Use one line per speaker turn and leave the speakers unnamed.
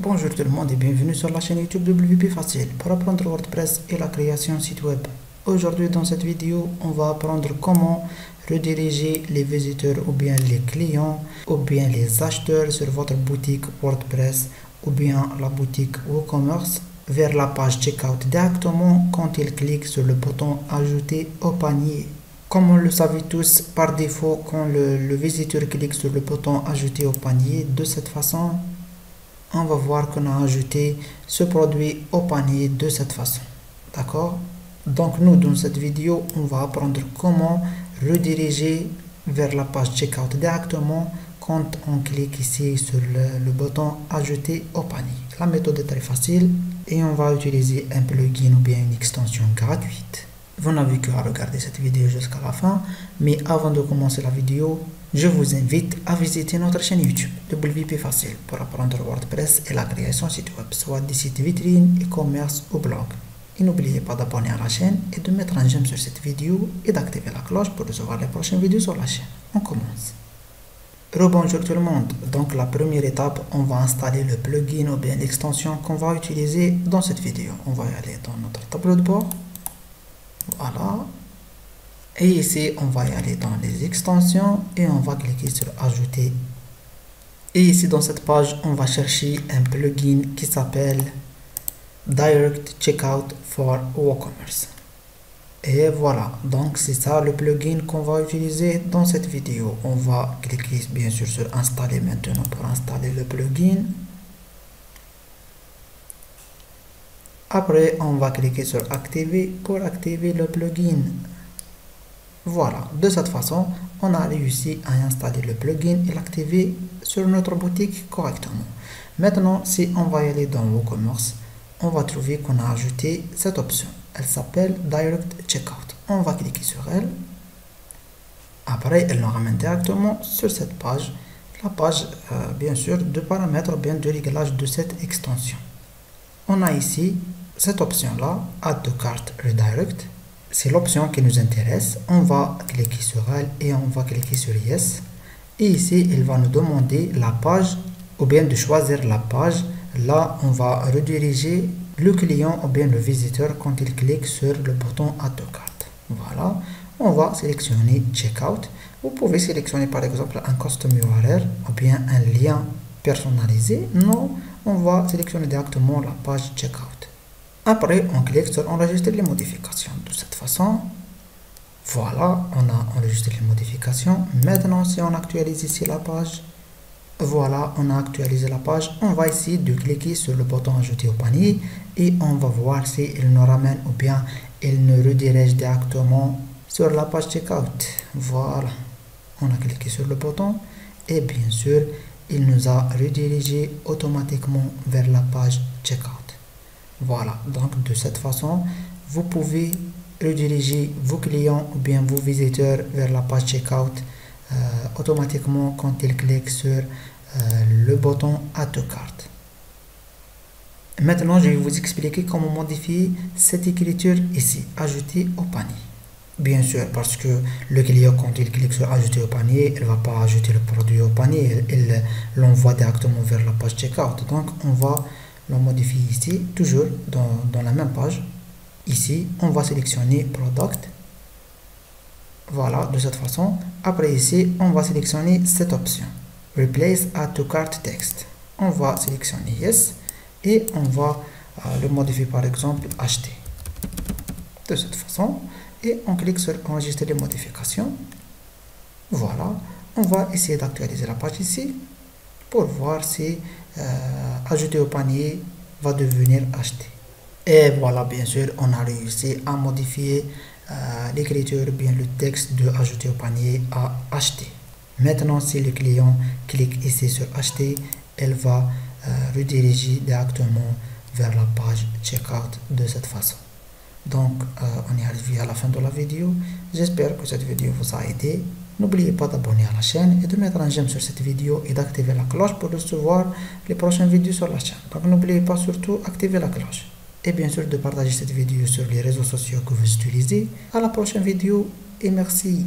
Bonjour tout le monde et bienvenue sur la chaîne YouTube WP Facile pour apprendre WordPress et la création site web. Aujourd'hui dans cette vidéo, on va apprendre comment rediriger les visiteurs ou bien les clients ou bien les acheteurs sur votre boutique WordPress ou bien la boutique WooCommerce vers la page Checkout directement quand ils cliquent sur le bouton Ajouter au panier. Comme on le savait tous, par défaut, quand le visiteur clique sur le bouton Ajouter au panier, de cette façon, on va voir qu'on a ajouté ce produit au panier de cette façon. D'accord? Donc nous, dans cette vidéo, on va apprendre comment rediriger vers la page Checkout directement quand on clique ici sur le bouton Ajouter au panier. La méthode est très facile et on va utiliser un plugin ou bien une extension gratuite. Vous n'avez qu'à regarder cette vidéo jusqu'à la fin, mais avant de commencer la vidéo, je vous invite à visiter notre chaîne YouTube WP Facile pour apprendre WordPress et la création site web, soit des sites vitrines, e-commerce ou blog. Et n'oubliez pas d'abonner à la chaîne et de mettre un j'aime sur cette vidéo et d'activer la cloche pour recevoir les prochaines vidéos sur la chaîne. On commence. Rebonjour tout le monde. Donc la première étape, on va installer le plugin ou bien l'extension qu'on va utiliser dans cette vidéo. On va y aller dans notre tableau de bord. Voilà. Et ici, on va y aller dans les extensions et on va cliquer sur Ajouter. Et ici, dans cette page, on va chercher un plugin qui s'appelle Direct Checkout for WooCommerce. Et voilà, donc c'est ça le plugin qu'on va utiliser dans cette vidéo. On va cliquer bien sûr sur Installer maintenant pour installer le plugin. Après, on va cliquer sur Activer pour activer le plugin. Voilà, de cette façon, on a réussi à installer le plugin et l'activer sur notre boutique correctement. Maintenant, si on va y aller dans WooCommerce, on va trouver qu'on a ajouté cette option. Elle s'appelle Direct Checkout. On va cliquer sur elle. Après, elle nous ramène directement sur cette page. La page, bien sûr, de paramètres, bien de réglage de cette extension. On a ici cette option-là, Add to Cart Redirect. C'est l'option qui nous intéresse. On va cliquer sur elle et on va cliquer sur Yes. Et ici, il va nous demander la page ou bien de choisir la page. Là, on va rediriger le client ou bien le visiteur quand il clique sur le bouton Add to Cart. Voilà. On va sélectionner Checkout. Vous pouvez sélectionner par exemple un custom URL ou bien un lien personnalisé. Non, on va sélectionner directement la page Checkout. Après, on clique sur enregistrer les modifications. De cette façon, voilà, on a enregistré les modifications. Maintenant, si on actualise ici la page, voilà, on a actualisé la page. On va essayer de cliquer sur le bouton Ajouter au panier et on va voir si il nous ramène ou bien il nous redirige directement sur la page Checkout. Voilà, on a cliqué sur le bouton et bien sûr, il nous a redirigé automatiquement vers la page Checkout. Voilà, donc de cette façon, vous pouvez rediriger vos clients ou bien vos visiteurs vers la page Checkout automatiquement quand ils cliquent sur le bouton Add to Cart. Maintenant, je vais vous expliquer comment modifier cette écriture ici, Ajouter au panier. Bien sûr, parce que le client, quand il clique sur Ajouter au panier, il ne va pas ajouter le produit au panier, il l'envoie directement vers la page Checkout. Donc, on va le modifier ici, toujours dans la même page. Ici, on va sélectionner Product. Voilà, de cette façon. Après ici, on va sélectionner cette option. Replace Add to Cart Text. On va sélectionner Yes et on va le modifier par exemple Acheter. De cette façon. Et on clique sur Enregistrer les modifications. Voilà, on va essayer d'actualiser la page ici pour voir si Ajouter au panier va devenir Acheter. Et voilà, bien sûr, on a réussi à modifier l'écriture, bien le texte de Ajouter au panier à Acheter. Maintenant, si le client clique ici sur Acheter, elle va rediriger directement vers la page Checkout de cette façon. Donc, on est arrivé à la fin de la vidéo. J'espère que cette vidéo vous a aidé. N'oubliez pas d'abonner à la chaîne et de mettre un j'aime sur cette vidéo et d'activer la cloche pour recevoir les prochaines vidéos sur la chaîne. Donc, n'oubliez pas surtout d'activer la cloche. Et bien sûr de partager cette vidéo sur les réseaux sociaux que vous utilisez. À la prochaine vidéo et merci.